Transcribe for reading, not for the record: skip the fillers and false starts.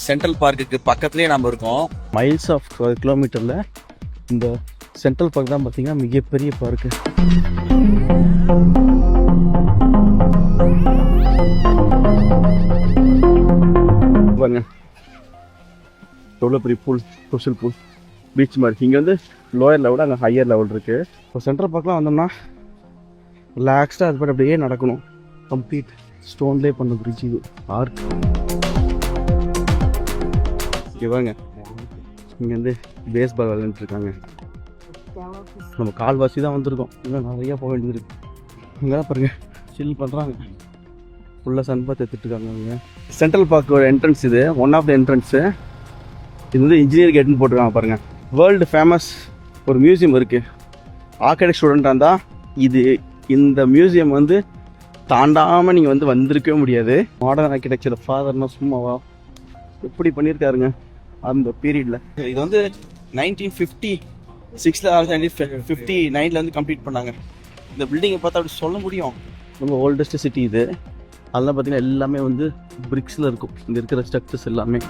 Central பார்க்குக்கு பக்கத்துலேயே நம்ம இருக்கோம். மைல்ஸ் ஆஃப் கிலோமீட்டரில் இந்த சென்ட்ரல் பார்க் தான் பார்த்தீங்கன்னா மிகப்பெரிய பார்க்கு. பாருங்க எவ்வளோ பெரிய பூல், சோஷியல் பூல், பீச் மாதிரி. இங்கே வந்து லோயர் லெவல், அங்கே ஹையர் லெவல் இருக்குது. இப்போ சென்ட்ரல் பார்க்லாம் வந்தோம்னா ரிலாக்ஸ்டாக அது பாட்டு அப்படியே நடக்கணும். கம்ப்ளீட் ஸ்டோன்லேயே பண்ண பிரிட்ஜ் இது, ஆர்க். இவங்க இங்கே வந்து பேஸ்பால் விளையாண்டுருக்காங்க. நம்ம கால்வாசி தான் வந்திருக்கோம், இன்னும் நிறையா போக வேண்டியது இருக்குது. இங்கே தான் பாருங்க சில் பண்ணுறாங்க, ஃபுல்லாக சன் பாத் எடுத்துட்ருக்காங்க. அவங்க சென்ட்ரல் பார்க்கோட என்ட்ரன்ஸ் இது, ஒன் ஆஃப் த என்ட்ரன்ஸு. இது வந்து இன்ஜினியர் கேட்டுன்னு போட்டிருக்காங்க பாருங்கள். வேர்ல்டு ஃபேமஸ் ஒரு மியூசியம் இருக்குது. ஆர்கிடெக்ட் ஸ்டூடெண்ட்டாக இருந்தால் இந்த மியூசியம் வந்து தாண்டாமல் நீங்கள் வந்து வந்திருக்கவே முடியாது. மாடர்ன் ஆர்கிடெக்சர் ஃபாதர்னா சும்மாவா எப்படி பண்ணியிருக்காருங்க அந்த பீரியடில். இது வந்து 1956 1959 வந்து கம்ப்ளீட் பண்ணாங்க. இந்த பில்டிங்கை பார்த்தா அப்படி சொல்ல முடியும் ரொம்ப ஓல்டஸ்ட் சிட்டி இது. அதெல்லாம் பார்த்தீங்கன்னா எல்லாமே வந்து பிரிக்ஸில் இருக்கும் இங்கே இருக்கிற ஸ்ட்ரக்சர்ஸ் எல்லாமே.